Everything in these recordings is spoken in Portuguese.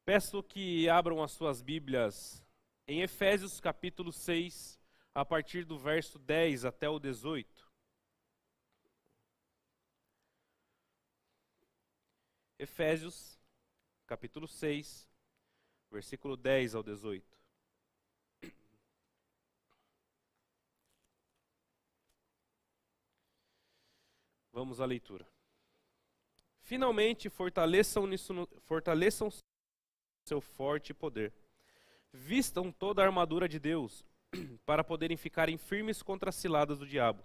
Peço que abram as suas Bíblias em Efésios capítulo 6, a partir do verso 10 até o 18. Efésios capítulo 6, versículo 10 ao 18. Vamos à leitura. Finalmente, fortaleçam seu forte poder. Vistam toda a armadura de Deus, para poderem ficarem firmes contra as ciladas do diabo.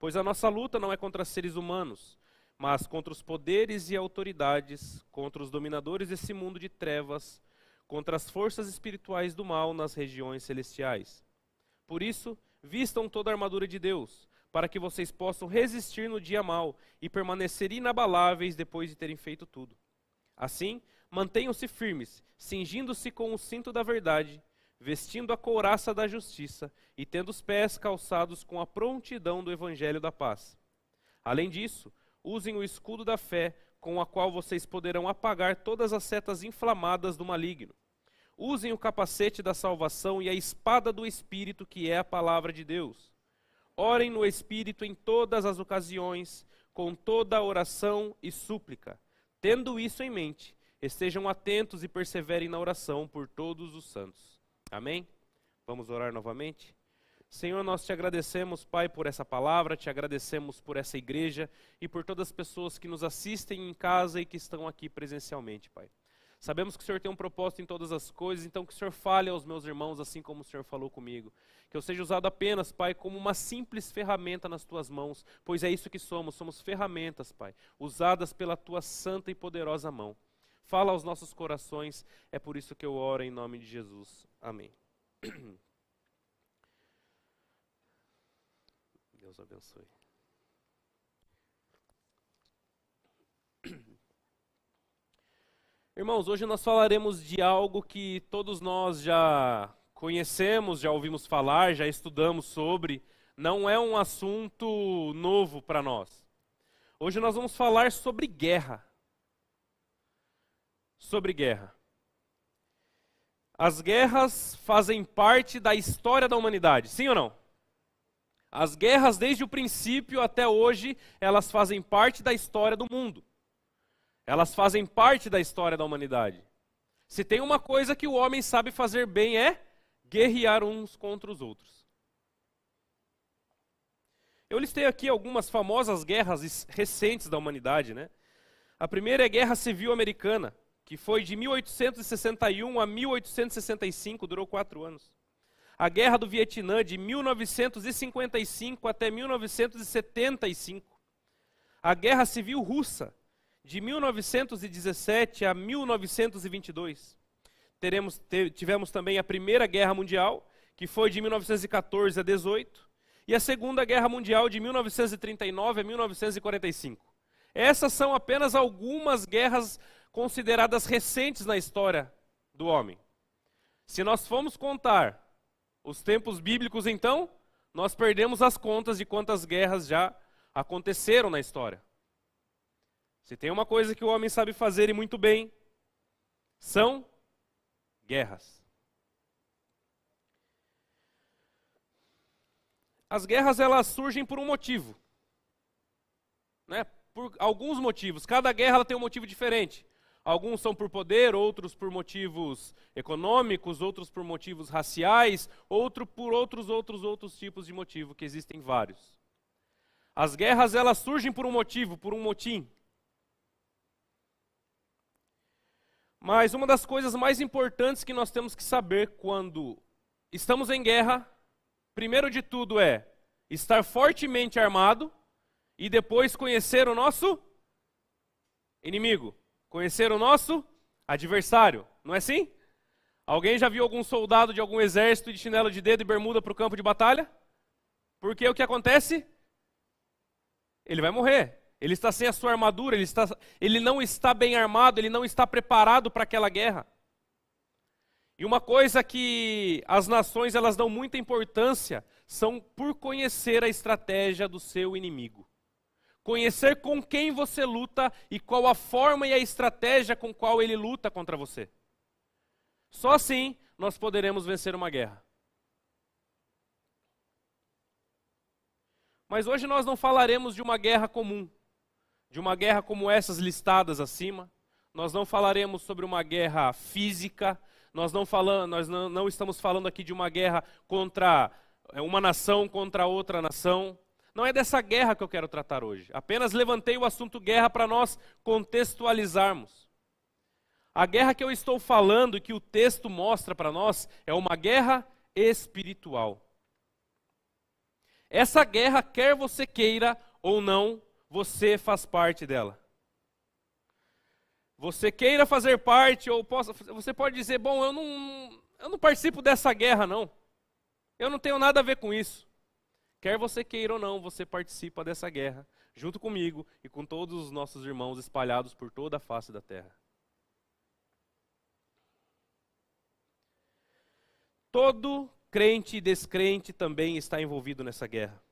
Pois a nossa luta não é contra seres humanos, mas contra os poderes e autoridades, contra os dominadores desse mundo de trevas, contra as forças espirituais do mal nas regiões celestiais. Por isso, vistam toda a armadura de Deus, para que vocês possam resistir no dia mau e permanecer inabaláveis depois de terem feito tudo. Assim, mantenham-se firmes, cingindo-se com o cinto da verdade, vestindo a couraça da justiça e tendo os pés calçados com a prontidão do evangelho da paz. Além disso, usem o escudo da fé, com a qual vocês poderão apagar todas as setas inflamadas do maligno. Usem o capacete da salvação e a espada do Espírito, que é a palavra de Deus. Orem no Espírito em todas as ocasiões, com toda a oração e súplica. Tendo isso em mente, estejam atentos e perseverem na oração por todos os santos. Amém? Vamos orar novamente? Senhor, nós te agradecemos, Pai, por essa palavra, te agradecemos por essa igreja e por todas as pessoas que nos assistem em casa e que estão aqui presencialmente, Pai. Sabemos que o Senhor tem um propósito em todas as coisas, então que o Senhor fale aos meus irmãos assim como o Senhor falou comigo. Que eu seja usado apenas, Pai, como uma simples ferramenta nas Tuas mãos, pois é isso que somos ferramentas, Pai, usadas pela Tua santa e poderosa mão. Fala aos nossos corações, é por isso que eu oro em nome de Jesus. Amém. Deus abençoe. Irmãos, hoje nós falaremos de algo que todos nós já conhecemos, já ouvimos falar, já estudamos sobre. Não é um assunto novo para nós. Hoje nós vamos falar sobre guerra. Sobre guerra. As guerras fazem parte da história da humanidade, sim ou não? As guerras, desde o princípio até hoje, elas fazem parte da história do mundo. Elas fazem parte da história da humanidade. Se tem uma coisa que o homem sabe fazer bem é guerrear uns contra os outros. Eu listei aqui algumas famosas guerras recentes da humanidade, né? A primeira é a Guerra Civil Americana, que foi de 1861 a 1865, durou 4 anos. A Guerra do Vietnã, de 1955 até 1975. A Guerra Civil Russa, de 1917 a 1922. Tivemos também a Primeira Guerra Mundial, que foi de 1914 a 18, e a Segunda Guerra Mundial de 1939 a 1945. Essas são apenas algumas guerras consideradas recentes na história do homem. Se nós formos contar os tempos bíblicos, então, nós perdemos as contas de quantas guerras já aconteceram na história. Se tem uma coisa que o homem sabe fazer e muito bem, são guerras. As guerras, elas surgem por um motivo, né? Por alguns motivos. Cada guerra ela tem um motivo diferente. Alguns são por poder, outros por motivos econômicos, outros por motivos raciais, outro por outros tipos de motivo, que existem vários. As guerras, elas surgem por um motivo, por um motim. Mas uma das coisas mais importantes que nós temos que saber quando estamos em guerra, primeiro de tudo é estar fortemente armado e depois conhecer o nosso inimigo, conhecer o nosso adversário, não é assim? Alguém já viu algum soldado de algum exército de chinelo de dedo e bermuda para o campo de batalha? Porque o que acontece? Ele vai morrer. Ele está sem a sua armadura, ele não está bem armado, ele não está preparado para aquela guerra. E uma coisa que as nações elas dão muita importância são por conhecer a estratégia do seu inimigo. Conhecer com quem você luta e qual a forma e a estratégia com qual ele luta contra você. Só assim nós poderemos vencer uma guerra. Mas hoje nós não falaremos de uma guerra comum, de uma guerra como essas listadas acima. Nós não falaremos sobre uma guerra física, nós não estamos falando aqui de uma guerra contra uma nação contra outra nação. Não é dessa guerra que eu quero tratar hoje. Apenas levantei o assunto guerra para nós contextualizarmos. A guerra que eu estou falando e que o texto mostra para nós é uma guerra espiritual. Essa guerra, quer você queira ou não, você faz parte dela. Você queira fazer parte, ou você pode dizer, bom, eu não participo dessa guerra, não. Eu não tenho nada a ver com isso. Quer você queira ou não, você participa dessa guerra, junto comigo e com todos os nossos irmãos espalhados por toda a face da terra. Todo crente e descrente também está envolvido nessa guerra.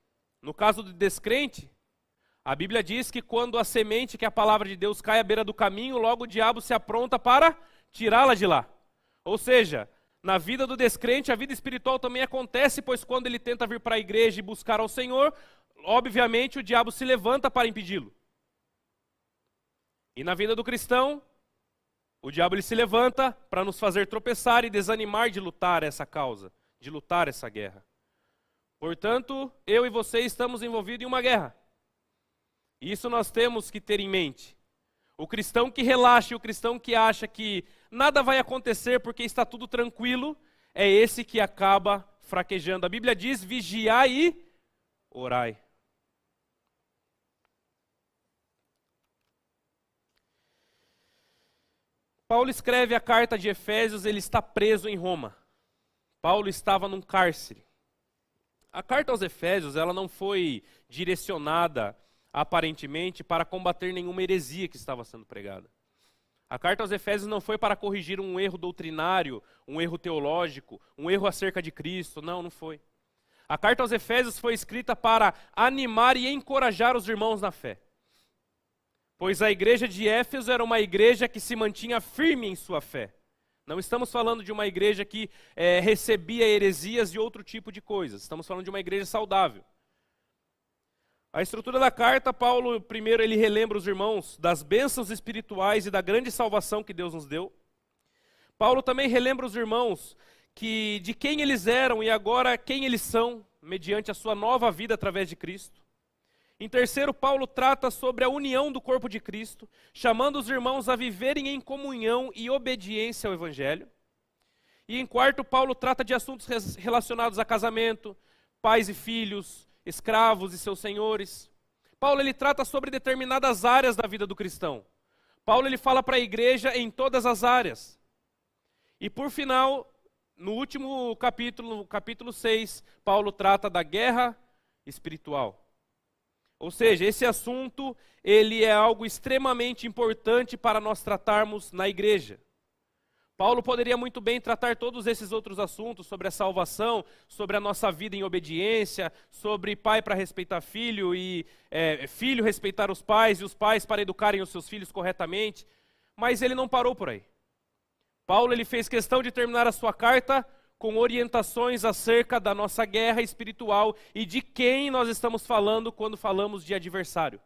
No caso do descrente, a Bíblia diz que quando a semente, que é a palavra de Deus, cai à beira do caminho, logo o diabo se apronta para tirá-la de lá. Ou seja, na vida do descrente, a vida espiritual também acontece, pois quando ele tenta vir para a igreja e buscar ao Senhor, obviamente o diabo se levanta para impedi-lo. E na vida do cristão, o diabo ele se levanta para nos fazer tropeçar e desanimar de lutar essa causa, de lutar essa guerra. Portanto, eu e você estamos envolvidos em uma guerra. Isso nós temos que ter em mente. O cristão que relaxa e o cristão que acha que nada vai acontecer porque está tudo tranquilo, é esse que acaba fraquejando. A Bíblia diz, vigiai e orai. Paulo escreve a carta de Efésios, ele está preso em Roma. Paulo estava num cárcere. A carta aos Efésios, ela não foi direcionada, aparentemente, para combater nenhuma heresia que estava sendo pregada. A carta aos Efésios não foi para corrigir um erro doutrinário, um erro teológico, um erro acerca de Cristo. Não foi. A carta aos Efésios foi escrita para animar e encorajar os irmãos na fé. Pois a igreja de Éfeso era uma igreja que se mantinha firme em sua fé. Não estamos falando de uma igreja que recebia heresias e outro tipo de coisas. Estamos falando de uma igreja saudável. A estrutura da carta, Paulo, primeiro, ele relembra os irmãos das bênçãos espirituais e da grande salvação que Deus nos deu. Paulo também relembra os irmãos de quem eles eram e agora quem eles são, mediante a sua nova vida através de Cristo. Em terceiro, Paulo trata sobre a união do corpo de Cristo, chamando os irmãos a viverem em comunhão e obediência ao Evangelho. E em quarto, Paulo trata de assuntos relacionados a casamento, pais e filhos, escravos e seus senhores. Paulo ele trata sobre determinadas áreas da vida do cristão. Paulo ele fala para a igreja em todas as áreas. E por final, no último capítulo, no capítulo 6, Paulo trata da guerra espiritual. Ou seja, esse assunto, ele é algo extremamente importante para nós tratarmos na igreja. Paulo poderia muito bem tratar todos esses outros assuntos, sobre a salvação, sobre a nossa vida em obediência, sobre pai para respeitar filho, e filho respeitar os pais, e os pais para educarem os seus filhos corretamente, mas ele não parou por aí. Paulo ele fez questão de terminar a sua carta com orientações acerca da nossa guerra espiritual e de quem nós estamos falando quando falamos de adversário.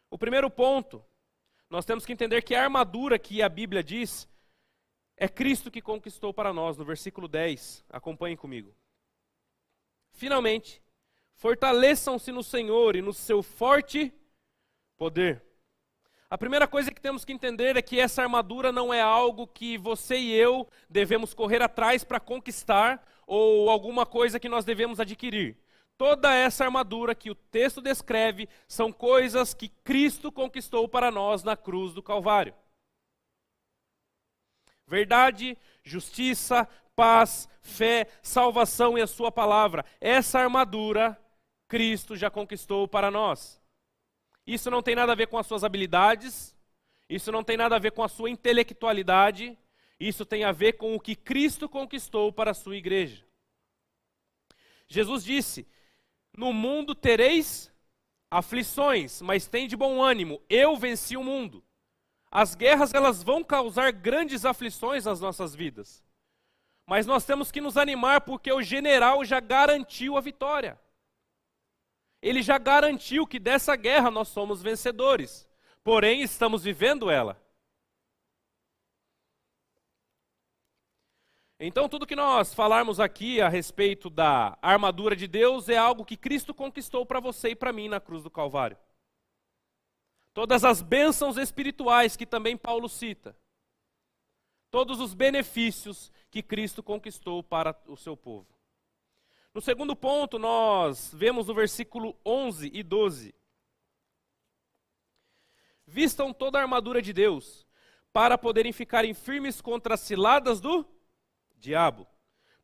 O primeiro ponto, nós temos que entender que a armadura que a Bíblia diz é Cristo que conquistou para nós, no versículo 10. Acompanhem comigo. Finalmente, fortaleçam-se no Senhor e no seu forte poder. A primeira coisa que temos que entender é que essa armadura não é algo que você e eu devemos correr atrás para conquistar ou alguma coisa que nós devemos adquirir. Toda essa armadura que o texto descreve são coisas que Cristo conquistou para nós na cruz do Calvário. Verdade, justiça, paz, fé, salvação e a sua palavra. Essa armadura Cristo já conquistou para nós. Isso não tem nada a ver com as suas habilidades, isso não tem nada a ver com a sua intelectualidade, isso tem a ver com o que Cristo conquistou para a sua igreja. Jesus disse, no mundo tereis aflições, mas tende bom ânimo, eu venci o mundo. As guerras, elas vão causar grandes aflições nas nossas vidas. Mas nós temos que nos animar porque o general já garantiu a vitória. Ele já garantiu que dessa guerra nós somos vencedores. Porém, estamos vivendo ela. Então, tudo que nós falarmos aqui a respeito da armadura de Deus é algo que Cristo conquistou para você e para mim na cruz do Calvário. Todas as bênçãos espirituais que também Paulo cita. Todos os benefícios que Cristo conquistou para o seu povo. No segundo ponto, nós vemos no versículo 11 e 12. Vistam toda a armadura de Deus, para poderem ficarem firmes contra as ciladas do diabo.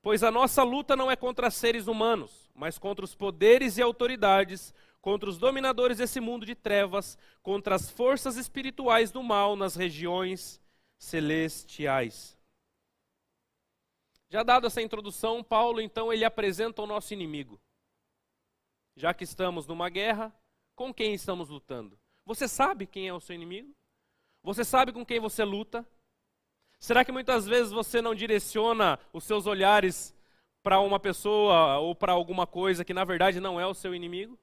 Pois a nossa luta não é contra seres humanos, mas contra os poderes e autoridades, contra os dominadores desse mundo de trevas, contra as forças espirituais do mal nas regiões celestiais. Já dado essa introdução, Paulo então ele apresenta o nosso inimigo. Já que estamos numa guerra, com quem estamos lutando? Você sabe quem é o seu inimigo? Você sabe com quem você luta? Será que muitas vezes você não direciona os seus olhares para uma pessoa ou para alguma coisa que na verdade não é o seu inimigo?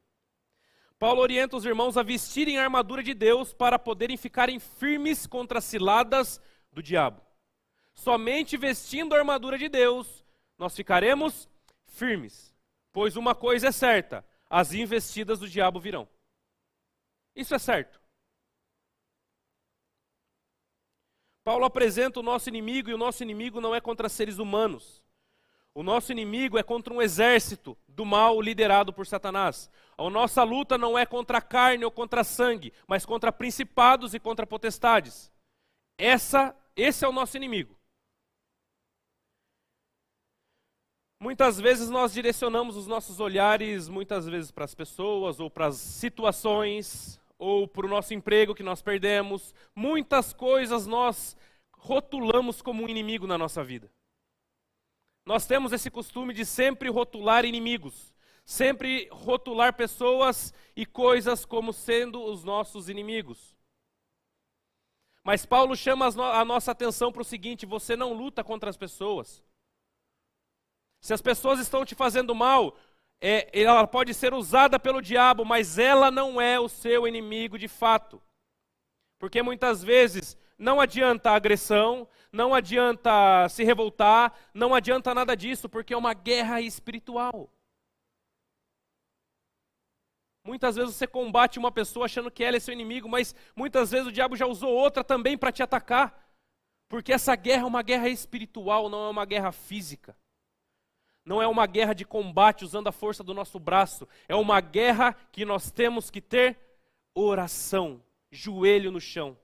Paulo orienta os irmãos a vestirem a armadura de Deus para poderem ficarem firmes contra as ciladas do diabo. Somente vestindo a armadura de Deus, nós ficaremos firmes. Pois uma coisa é certa, as investidas do diabo virão. Isso é certo. Paulo apresenta o nosso inimigo, e o nosso inimigo não é contra seres humanos. O nosso inimigo é contra um exército do mal liderado por Satanás. A nossa luta não é contra a carne ou contra sangue, mas contra principados e contra potestades. Esse é o nosso inimigo. Muitas vezes nós direcionamos os nossos olhares, muitas vezes para as pessoas, ou para as situações, ou para o nosso emprego que nós perdemos. Muitas coisas nós rotulamos como um inimigo na nossa vida. Nós temos esse costume de sempre rotular inimigos, sempre rotular pessoas e coisas como sendo os nossos inimigos. Mas Paulo chama a nossa atenção para o seguinte: você não luta contra as pessoas. Se as pessoas estão te fazendo mal, ela pode ser usada pelo diabo, mas ela não é o seu inimigo de fato. Porque muitas vezes não adianta a agressão, não adianta se revoltar, não adianta nada disso, porque é uma guerra espiritual. Muitas vezes você combate uma pessoa achando que ela é seu inimigo, mas muitas vezes o diabo já usou outra também para te atacar. Porque essa guerra é uma guerra espiritual, não é uma guerra física. Não é uma guerra de combate usando a força do nosso braço. É uma guerra que nós temos que ter oração, joelho no chão.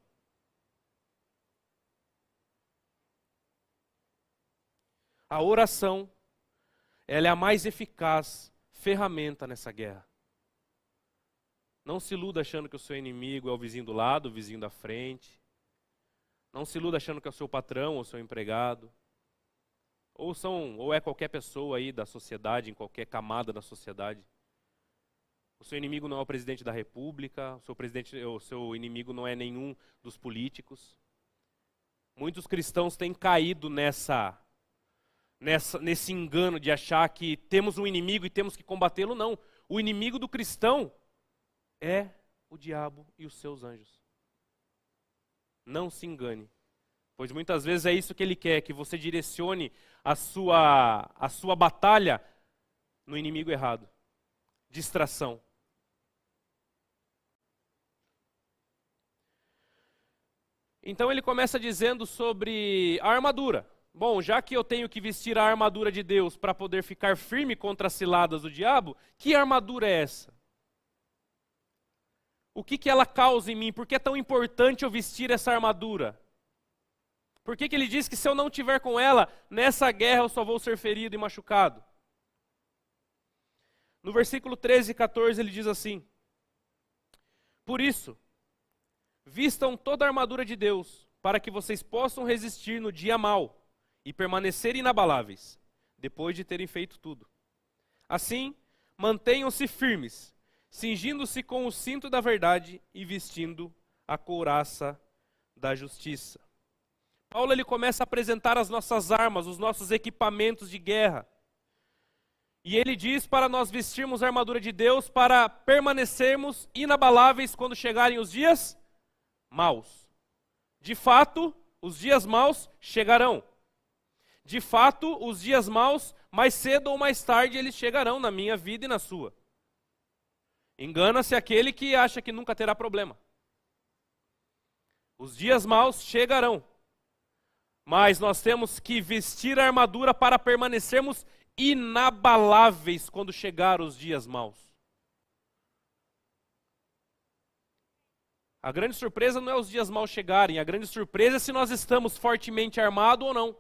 A oração, ela é a mais eficaz ferramenta nessa guerra. Não se iluda achando que o seu inimigo é o vizinho do lado, o vizinho da frente. Não se iluda achando que é o seu patrão ou o seu empregado. Ou é qualquer pessoa aí da sociedade, em qualquer camada da sociedade. O seu inimigo não é o presidente da república, o seu inimigo não é nenhum dos políticos. Muitos cristãos têm caído nesse engano de achar que temos um inimigo e temos que combatê-lo. Não. O inimigo do cristão é o diabo e os seus anjos. Não se engane. Pois muitas vezes é isso que ele quer, que você direcione a sua batalha no inimigo errado. Distração. Então ele começa dizendo sobre a armadura. Bom, já que eu tenho que vestir a armadura de Deus para poder ficar firme contra as ciladas do diabo, que armadura é essa? O que ela causa em mim? Por que é tão importante eu vestir essa armadura? Por que ele diz que se eu não tiver com ela, nessa guerra eu só vou ser ferido e machucado? No versículo 13 e 14 ele diz assim: por isso, vistam toda a armadura de Deus, para que vocês possam resistir no dia mau e permanecer inabaláveis, depois de terem feito tudo. Assim, mantenham-se firmes, cingindo-se com o cinto da verdade e vestindo a couraça da justiça. Paulo ele começa a apresentar as nossas armas, os nossos equipamentos de guerra. E ele diz para nós vestirmos a armadura de Deus para permanecermos inabaláveis quando chegarem os dias maus. De fato, os dias maus chegarão. De fato, os dias maus, mais cedo ou mais tarde, eles chegarão na minha vida e na sua. Engana-se aquele que acha que nunca terá problema. Os dias maus chegarão. Mas nós temos que vestir a armadura para permanecermos inabaláveis quando chegar os dias maus. A grande surpresa não é os dias maus chegarem, a grande surpresa é se nós estamos fortemente armados ou não.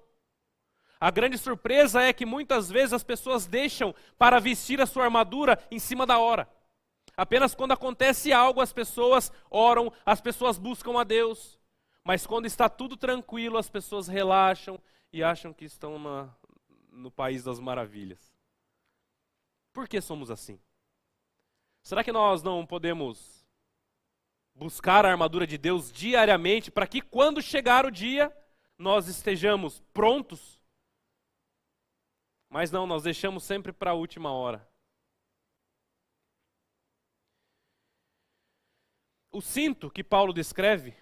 A grande surpresa é que muitas vezes as pessoas deixam para vestir a sua armadura em cima da hora. Apenas quando acontece algo as pessoas oram, as pessoas buscam a Deus. Mas quando está tudo tranquilo, as pessoas relaxam e acham que estão no país das maravilhas. Por que somos assim? Será que nós não podemos buscar a armadura de Deus diariamente para que quando chegar o dia, nós estejamos prontos? Mas não, nós deixamos sempre para a última hora. O cinto que Paulo descreve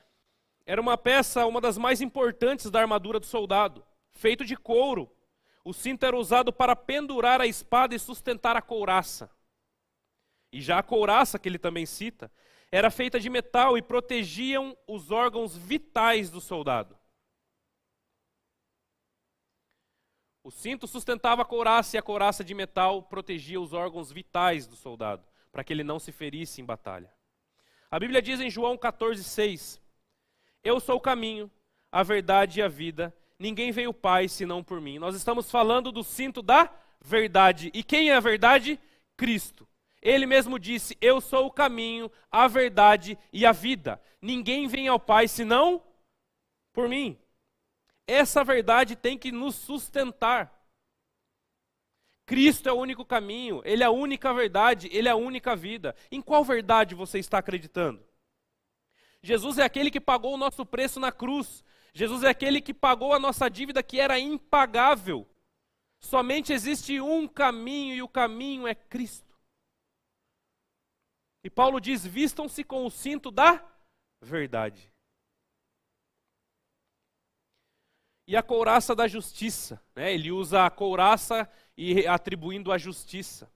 era uma peça, uma das mais importantes da armadura do soldado, feito de couro. O cinto era usado para pendurar a espada e sustentar a couraça. E já a couraça, que ele também cita, era feita de metal e protegiam os órgãos vitais do soldado. O cinto sustentava a couraça e a couraça de metal protegia os órgãos vitais do soldado, para que ele não se ferisse em batalha. A Bíblia diz em João 14,6: Eu sou o caminho, a verdade e a vida. Ninguém veio ao Pai senão por mim. Nós estamos falando do cinto da verdade. E quem é a verdade? Cristo. Ele mesmo disse: Eu sou o caminho, a verdade e a vida. Ninguém vem ao Pai senão por mim. Essa verdade tem que nos sustentar. Cristo é o único caminho, Ele é a única verdade, Ele é a única vida. Em qual verdade você está acreditando? Jesus é aquele que pagou o nosso preço na cruz. Jesus é aquele que pagou a nossa dívida que era impagável. Somente existe um caminho e o caminho é Cristo. E Paulo diz: vistam-se com o cinto da verdade. E a couraça da justiça, né? Ele usa a couraça e atribuindo a justiça.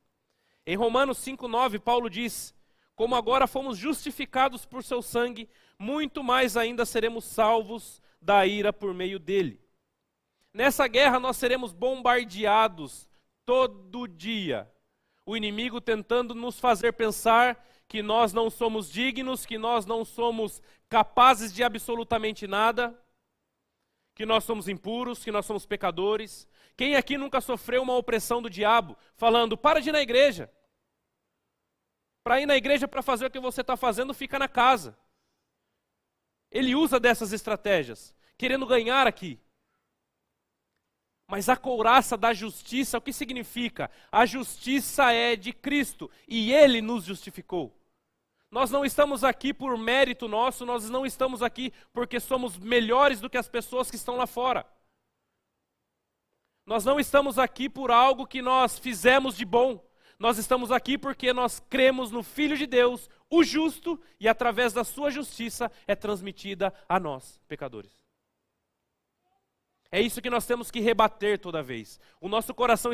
Em Romanos 5,9, Paulo diz: como agora fomos justificados por seu sangue, muito mais ainda seremos salvos da ira por meio dele. Nessa guerra nós seremos bombardeados todo dia. O inimigo tentando nos fazer pensar que nós não somos dignos, que nós não somos capazes de absolutamente nada, que nós somos impuros, que nós somos pecadores. Quem aqui nunca sofreu uma opressão do diabo, falando: para de ir na igreja. Para ir na igreja para fazer o que você está fazendo, fica na casa. Ele usa dessas estratégias, querendo ganhar aqui. Mas a couraça da justiça, o que significa? A justiça é de Cristo e Ele nos justificou. Nós não estamos aqui por mérito nosso, nós não estamos aqui porque somos melhores do que as pessoas que estão lá fora. Nós não estamos aqui por algo que nós fizemos de bom. Nós estamos aqui porque nós cremos no Filho de Deus, o justo, e através da sua justiça é transmitida a nós, pecadores. É isso que nós temos que rebater toda vez. O nosso coração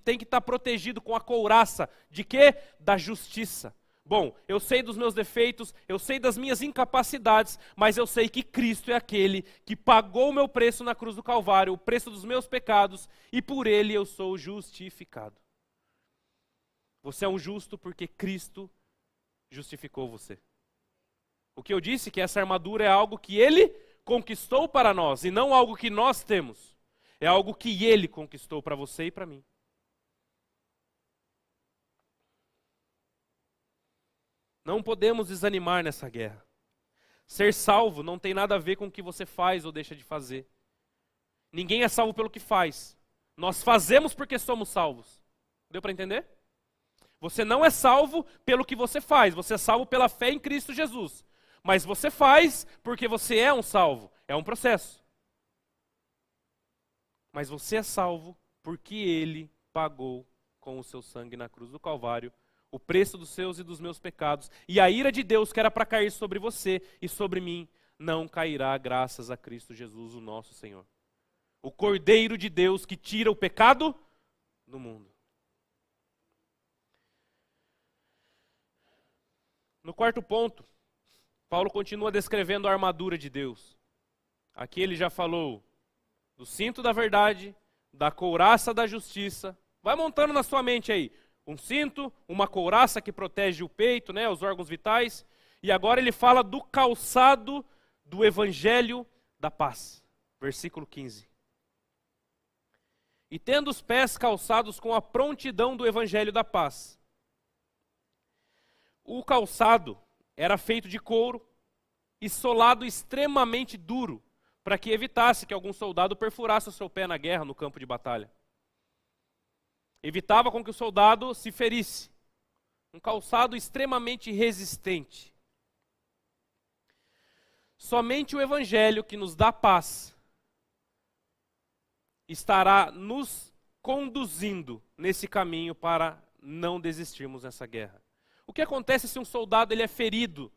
tem que estar protegido com a couraça de quê? Da justiça. Bom, eu sei dos meus defeitos, eu sei das minhas incapacidades, mas eu sei que Cristo é aquele que pagou o meu preço na cruz do Calvário, o preço dos meus pecados, e por Ele eu sou justificado. Você é um justo porque Cristo justificou você. O que eu disse que essa armadura é algo que Ele conquistou para nós, e não algo que nós temos. É algo que Ele conquistou para você e para mim. Não podemos desanimar nessa guerra. Ser salvo não tem nada a ver com o que você faz ou deixa de fazer. Ninguém é salvo pelo que faz. Nós fazemos porque somos salvos. Deu para entender? Você não é salvo pelo que você faz, você é salvo pela fé em Cristo Jesus. Mas você faz porque você é um salvo. É um processo. Mas você é salvo porque Ele pagou com o seu sangue na cruz do Calvário o preço dos seus e dos meus pecados. E a ira de Deus que era para cair sobre você e sobre mim, não cairá graças a Cristo Jesus, o nosso Senhor. O Cordeiro de Deus que tira o pecado do mundo. No quarto ponto, Paulo continua descrevendo a armadura de Deus. Aqui ele já falou do cinto da verdade, da couraça da justiça. Vai montando na sua mente aí. Um cinto, uma couraça que protege o peito, né, os órgãos vitais. E agora ele fala do calçado do evangelho da paz. Versículo 15. E tendo os pés calçados com a prontidão do evangelho da paz. O calçado era feito de couro e solado extremamente duro, para que evitasse que algum soldado perfurasse o seu pé na guerra, no campo de batalha. Evitava com que o soldado se ferisse. Um calçado extremamente resistente. Somente o evangelho que nos dá paz estará nos conduzindo nesse caminho para não desistirmos nessa guerra. O que acontece se um soldado ele é ferido?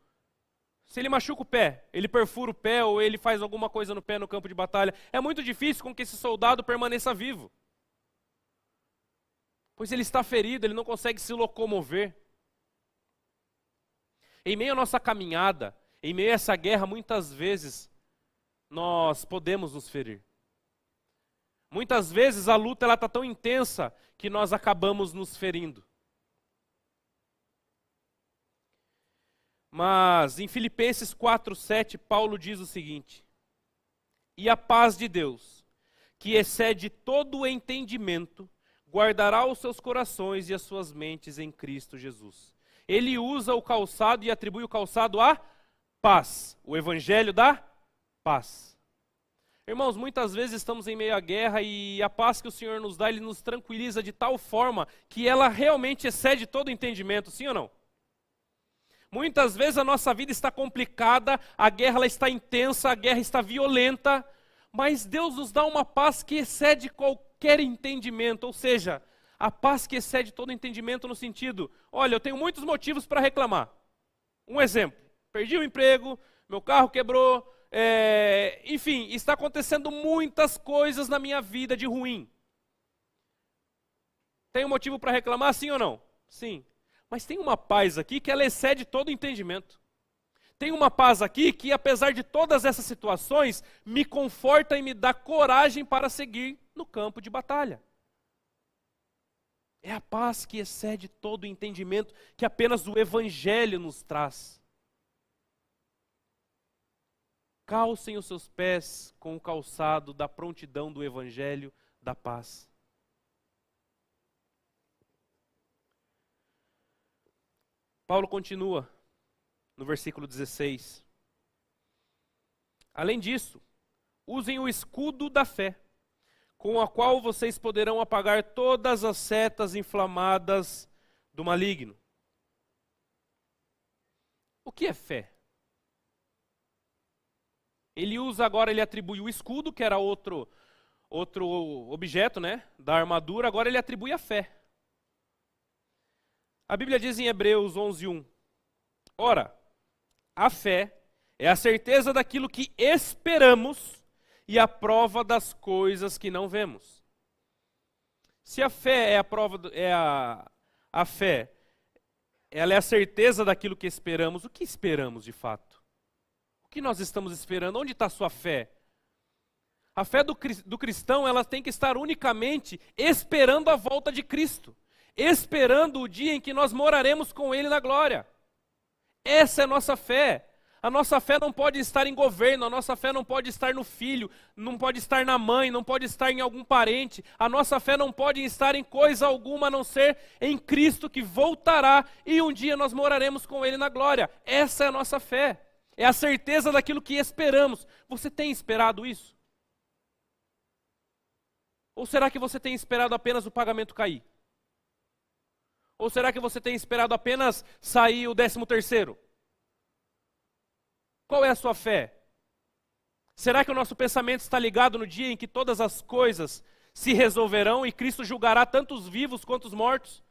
Se ele machuca o pé, ele perfura o pé ou ele faz alguma coisa no pé no campo de batalha, é muito difícil com que esse soldado permaneça vivo. Pois ele está ferido, ele não consegue se locomover. Em meio à nossa caminhada, em meio a essa guerra, muitas vezes nós podemos nos ferir. Muitas vezes a luta está tão intensa que nós acabamos nos ferindo. Mas em Filipenses 4:7, Paulo diz o seguinte: e a paz de Deus, que excede todo o entendimento, guardará os seus corações e as suas mentes em Cristo Jesus. Ele usa o calçado e atribui o calçado à paz, o evangelho da paz. Irmãos, muitas vezes estamos em meio à guerra e a paz que o Senhor nos dá, Ele nos tranquiliza de tal forma que ela realmente excede todo o entendimento, sim ou não? Muitas vezes a nossa vida está complicada, a guerra ela está intensa, a guerra está violenta, mas Deus nos dá uma paz que excede qualquer entendimento, ou seja, a paz que excede todo entendimento no sentido, olha, eu tenho muitos motivos para reclamar. Um exemplo, perdi o emprego, meu carro quebrou, enfim, está acontecendo muitas coisas na minha vida de ruim. Tenho motivo para reclamar, sim ou não? Sim. Mas tem uma paz aqui que ela excede todo entendimento. Tem uma paz aqui que, apesar de todas essas situações, me conforta e me dá coragem para seguir no campo de batalha. É a paz que excede todo o entendimento que apenas o Evangelho nos traz. Calcem os seus pés com o calçado da prontidão do Evangelho da paz. Paulo continua no versículo 16. Além disso, usem o escudo da fé, com a qual vocês poderão apagar todas as setas inflamadas do maligno. O que é fé? Ele usa agora, ele atribui o escudo, que era outro objeto, né, da armadura, agora ele atribui a fé. A Bíblia diz em Hebreus 11:1, ora, a fé é a certeza daquilo que esperamos e a prova das coisas que não vemos. Se a fé é a prova, a fé, ela é a certeza daquilo que esperamos, o que esperamos de fato? O que nós estamos esperando? Onde está a sua fé? A fé do cristão, ela tem que estar unicamente esperando a volta de Cristo. Esperando o dia em que nós moraremos com Ele na glória. Essa é a nossa fé. A nossa fé não pode estar em governo, a nossa fé não pode estar no filho, não pode estar na mãe, não pode estar em algum parente. A nossa fé não pode estar em coisa alguma a não ser em Cristo que voltará e um dia nós moraremos com Ele na glória. Essa é a nossa fé. É a certeza daquilo que esperamos. Você tem esperado isso? Ou será que você tem esperado apenas o pagamento cair? Ou será que você tem esperado apenas sair o 13º? Qual é a sua fé? Será que o nosso pensamento está ligado no dia em que todas as coisas se resolverão e Cristo julgará tanto os vivos quanto os mortos?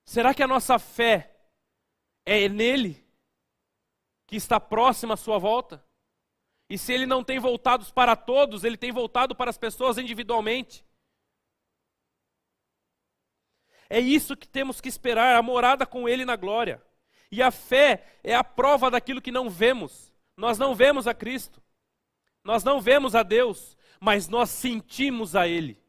Será que a nossa fé é nele, que está próximo à sua volta? E se ele não tem voltado para todos, ele tem voltado para as pessoas individualmente. É isso que temos que esperar, a morada com ele na glória. E a fé é a prova daquilo que não vemos. Nós não vemos a Cristo, nós não vemos a Deus, mas nós sentimos a Ele.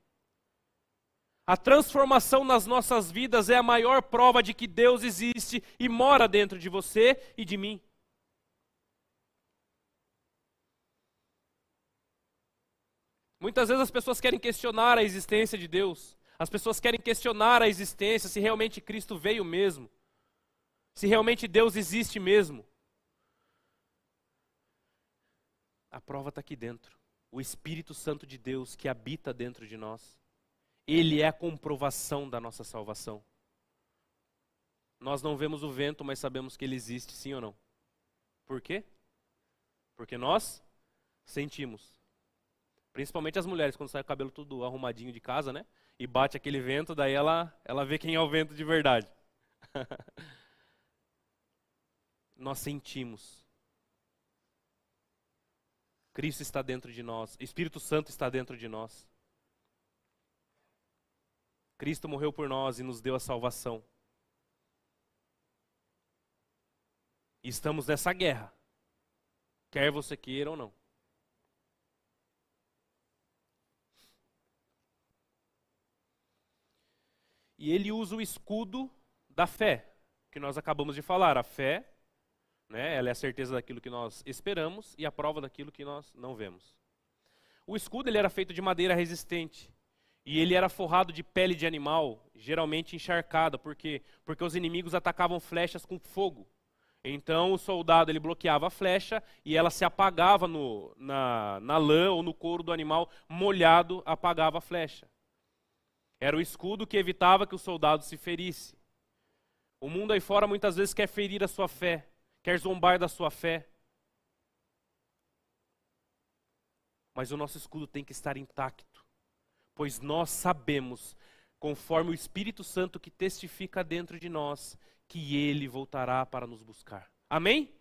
A transformação nas nossas vidas é a maior prova de que Deus existe e mora dentro de você e de mim. Muitas vezes as pessoas querem questionar a existência de Deus. As pessoas querem questionar a existência, se realmente Cristo veio mesmo. Se realmente Deus existe mesmo. A prova está aqui dentro. O Espírito Santo de Deus que habita dentro de nós. Ele é a comprovação da nossa salvação. Nós não vemos o vento, mas sabemos que ele existe, sim ou não? Por quê? Porque nós sentimos. Principalmente as mulheres, quando sai o cabelo tudo arrumadinho de casa, né? E bate aquele vento, daí ela vê quem é o vento de verdade. Nós sentimos. Cristo está dentro de nós. Espírito Santo está dentro de nós. Cristo morreu por nós e nos deu a salvação. E estamos nessa guerra. Quer você queira ou não. E ele usa o escudo da fé, que nós acabamos de falar. A fé, né, ela é a certeza daquilo que nós esperamos e a prova daquilo que nós não vemos. O escudo ele era feito de madeira resistente. E ele era forrado de pele de animal, geralmente encharcada. Por quê? Porque os inimigos atacavam flechas com fogo. Então o soldado ele bloqueava a flecha e ela se apagava na lã ou no couro do animal molhado, apagava a flecha. Era o escudo que evitava que o soldado se ferisse. O mundo aí fora muitas vezes quer ferir a sua fé, quer zombar da sua fé. Mas o nosso escudo tem que estar intacto, pois nós sabemos, conforme o Espírito Santo que testifica dentro de nós, que Ele voltará para nos buscar. Amém?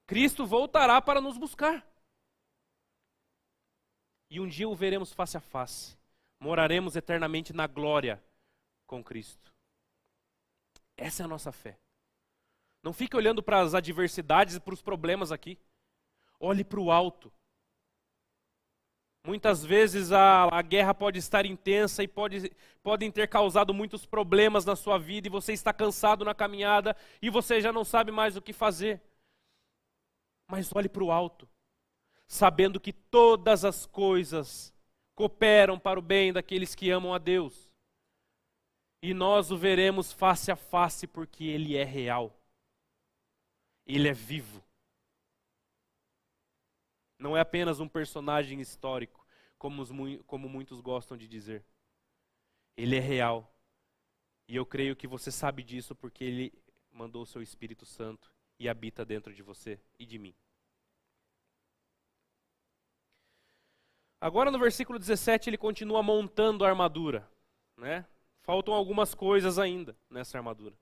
Cristo voltará para nos buscar. E um dia o veremos face a face. Moraremos eternamente na glória com Cristo. Essa é a nossa fé. Não fique olhando para as adversidades e para os problemas aqui. Olhe para o alto. Muitas vezes a guerra pode estar intensa e podem ter causado muitos problemas na sua vida e você está cansado na caminhada e você já não sabe mais o que fazer. Mas olhe para o alto, sabendo que todas as coisas cooperam para o bem daqueles que amam a Deus. E nós o veremos face a face porque Ele é real. Ele é vivo. Não é apenas um personagem histórico, como muitos gostam de dizer. Ele é real. E eu creio que você sabe disso porque Ele mandou o seu Espírito Santo e habita dentro de você e de mim. Agora no versículo 17 ele continua montando a armadura, né? Faltam algumas coisas ainda nessa armadura.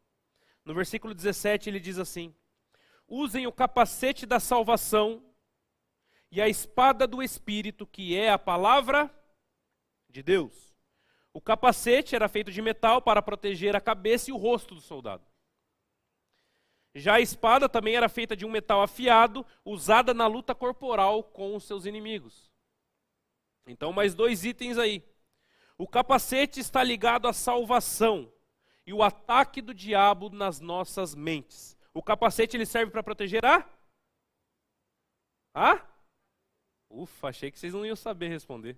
No versículo 17 ele diz assim: usem o capacete da salvação e a espada do Espírito, que é a palavra de Deus. O capacete era feito de metal para proteger a cabeça e o rosto do soldado. Já a espada também era feita de um metal afiado, usada na luta corporal com os seus inimigos. Então, mais dois itens aí. O capacete está ligado à salvação e o ataque do diabo nas nossas mentes. O capacete ele serve para proteger Ufa, achei que vocês não iam saber responder.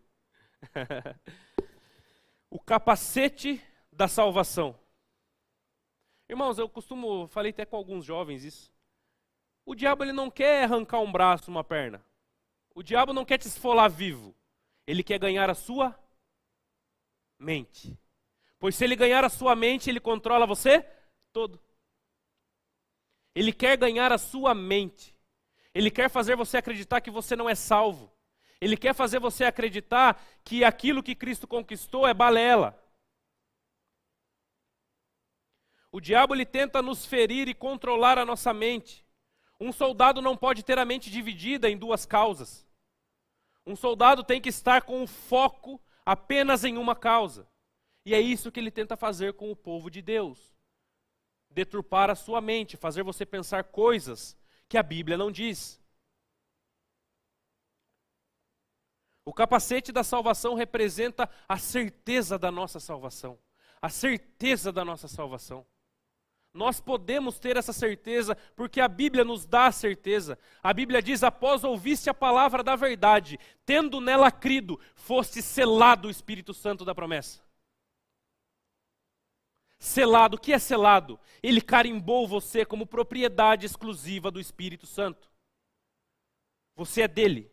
O capacete da salvação. Irmãos, falei até com alguns jovens isso. O diabo ele não quer arrancar um braço, uma perna. O diabo não quer te esfolar vivo. Ele quer ganhar a sua mente. Pois se ele ganhar a sua mente, ele controla você todo. Ele quer ganhar a sua mente. Ele quer fazer você acreditar que você não é salvo. Ele quer fazer você acreditar que aquilo que Cristo conquistou é balela. O diabo ele tenta nos ferir e controlar a nossa mente. Um soldado não pode ter a mente dividida em duas causas. Um soldado tem que estar com o foco apenas em uma causa. E é isso que ele tenta fazer com o povo de Deus. Deturpar a sua mente, fazer você pensar coisas que a Bíblia não diz. O capacete da salvação representa a certeza da nossa salvação. A certeza da nossa salvação. Nós podemos ter essa certeza porque a Bíblia nos dá a certeza. A Bíblia diz: após ouviste a palavra da verdade, tendo nela crido, foste selado o Espírito Santo da promessa. Selado, o que é selado? Ele carimbou você como propriedade exclusiva do Espírito Santo. Você é dele.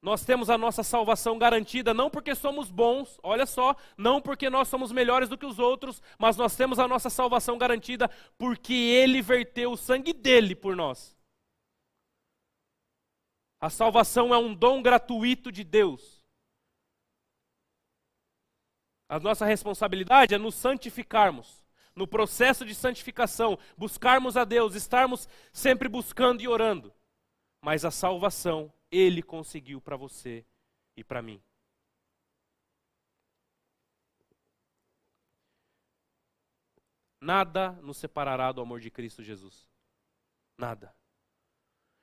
Nós temos a nossa salvação garantida não porque somos bons, olha só, não porque nós somos melhores do que os outros, mas nós temos a nossa salvação garantida porque Ele verteu o sangue dele por nós. A salvação é um dom gratuito de Deus. A nossa responsabilidade é nos santificarmos, no processo de santificação, buscarmos a Deus, estarmos sempre buscando e orando. Mas a salvação Ele conseguiu para você e para mim. Nada nos separará do amor de Cristo Jesus. Nada.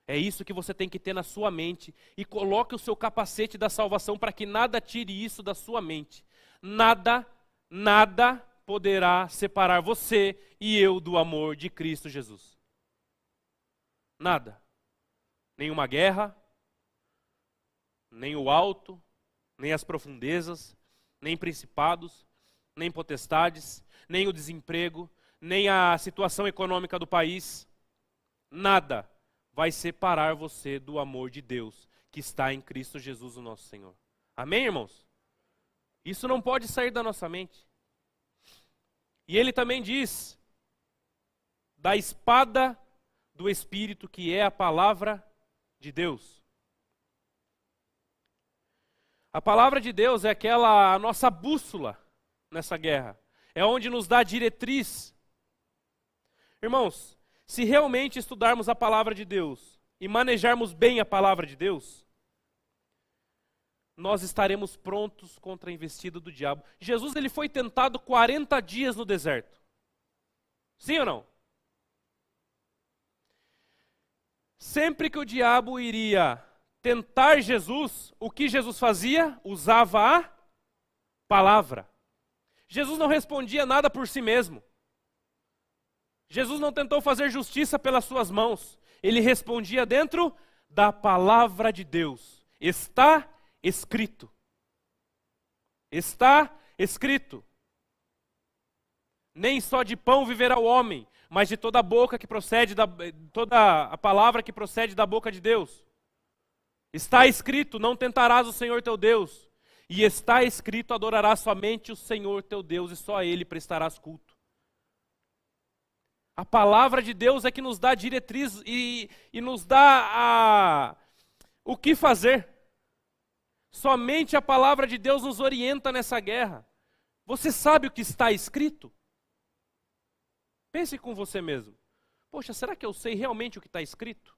É isso que você tem que ter na sua mente e coloque o seu capacete da salvação para que nada tire isso da sua mente. Nada poderá separar você e eu do amor de Cristo Jesus. Nada. Nenhuma guerra, nem o alto, nem as profundezas, nem principados, nem potestades, nem o desemprego, nem a situação econômica do país. Nada vai separar você do amor de Deus que está em Cristo Jesus, o nosso Senhor. Amém, irmãos? Isso não pode sair da nossa mente. E ele também diz da espada do Espírito, que é a palavra de Deus. A palavra de Deus é a nossa bússola nessa guerra. É onde nos dá diretriz. Irmãos, se realmente estudarmos a palavra de Deus e manejarmos bem a palavra de Deus, nós estaremos prontos contra a investida do diabo. Jesus ele foi tentado 40 dias no deserto. Sim ou não? Sempre que o diabo iria tentar Jesus, o que Jesus fazia? Usava a palavra. Jesus não respondia nada por si mesmo. Jesus não tentou fazer justiça pelas suas mãos. Ele respondia dentro da palavra de Deus. Está escrito. Está escrito. Nem só de pão viverá o homem, mas de toda a boca que procede toda a palavra que procede da boca de Deus. Está escrito: não tentarás o Senhor teu Deus. E está escrito: adorarás somente o Senhor teu Deus e só a Ele prestarás culto. A palavra de Deus é que nos dá diretriz e nos dá o que fazer. Somente a palavra de Deus nos orienta nessa guerra. Você sabe o que está escrito? Pense com você mesmo. Poxa, será que eu sei realmente o que está escrito?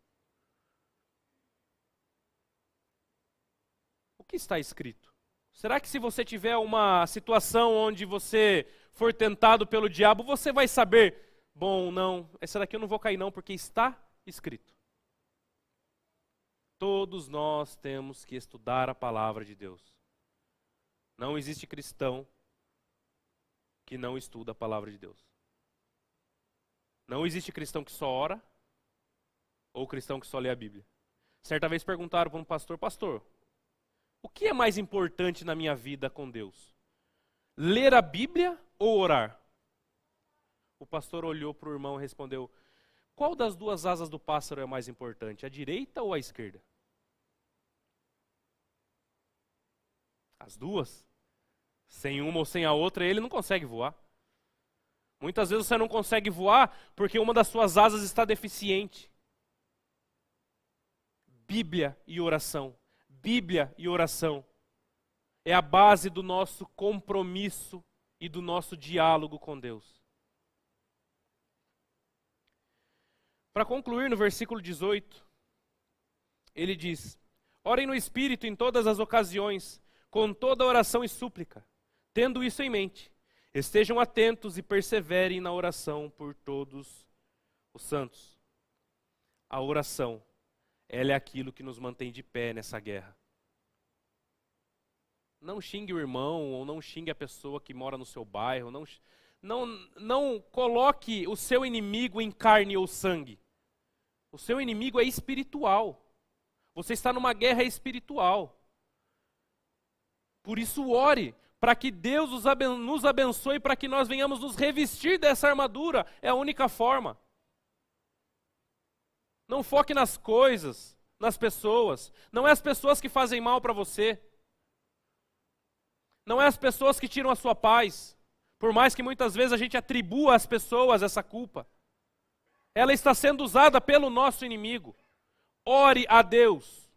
O que está escrito? Será que se você tiver uma situação onde você for tentado pelo diabo, você vai saber, bom, não, essa daqui eu não vou cair não, porque está escrito. Todos nós temos que estudar a palavra de Deus. Não existe cristão que não estuda a palavra de Deus. Não existe cristão que só ora ou cristão que só lê a Bíblia. Certa vez perguntaram para um pastor: pastor, o que é mais importante na minha vida com Deus? Ler a Bíblia ou orar? O pastor olhou para o irmão e respondeu: qual das duas asas do pássaro é mais importante, a direita ou a esquerda? As duas. Sem uma ou sem a outra, ele não consegue voar. Muitas vezes você não consegue voar porque uma das suas asas está deficiente. Bíblia e oração. Bíblia e oração é a base do nosso compromisso e do nosso diálogo com Deus. Para concluir, no versículo 18, ele diz: orem no Espírito em todas as ocasiões, com toda oração e súplica. Tendo isso em mente, estejam atentos e perseverem na oração por todos os santos. A oração, ela é aquilo que nos mantém de pé nessa guerra. Não xingue o irmão, ou não xingue a pessoa que mora no seu bairro. Não coloque o seu inimigo em carne ou sangue. O seu inimigo é espiritual. Você está numa guerra espiritual. Por isso ore, para que Deus nos abençoe, para que nós venhamos nos revestir dessa armadura. É a única forma. Não foque nas coisas, nas pessoas. Não é as pessoas que fazem mal para você. Não é as pessoas que tiram a sua paz. Por mais que muitas vezes a gente atribua às pessoas essa culpa. Ela está sendo usada pelo nosso inimigo. Ore a Deus.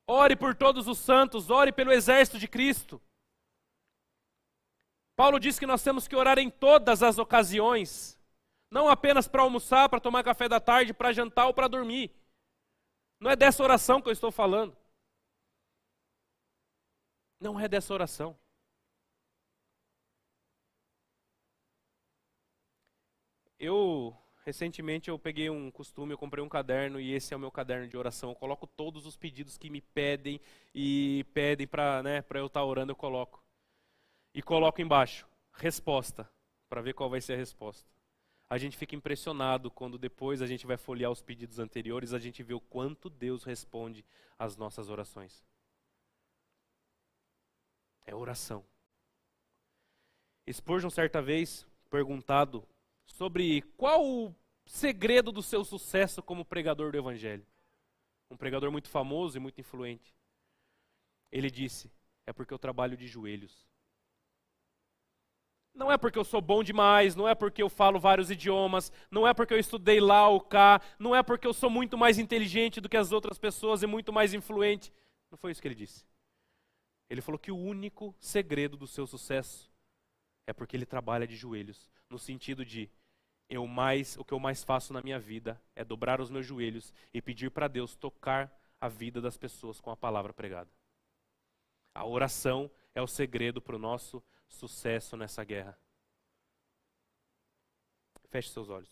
Ore por todos os santos. Ore pelo exército de Cristo. Paulo diz que nós temos que orar em todas as ocasiões. Não apenas para almoçar, para tomar café da tarde, para jantar ou para dormir. Não é dessa oração que eu estou falando. Não é dessa oração. Recentemente eu peguei um costume, eu comprei um caderno e esse é o meu caderno de oração. Eu coloco todos os pedidos que me pedem e pedem para eu estar orando, eu coloco. E coloco embaixo, resposta, para ver qual vai ser a resposta. A gente fica impressionado quando depois a gente vai folhear os pedidos anteriores, a gente vê o quanto Deus responde às nossas orações. É oração. Spurgeon, certa vez, perguntado sobre qual o segredo do seu sucesso como pregador do Evangelho. Um pregador muito famoso e muito influente. Ele disse, é porque eu trabalho de joelhos. Não é porque eu sou bom demais, não é porque eu falo vários idiomas, não é porque eu estudei lá ou cá, não é porque eu sou muito mais inteligente do que as outras pessoas e muito mais influente. Não foi isso que ele disse. Ele falou que o único segredo do seu sucesso é porque ele trabalha de joelhos, no sentido de o que eu mais faço na minha vida é dobrar os meus joelhos e pedir para Deus tocar a vida das pessoas com a palavra pregada. A oração é o segredo para o nosso sucesso nessa guerra. Feche seus olhos.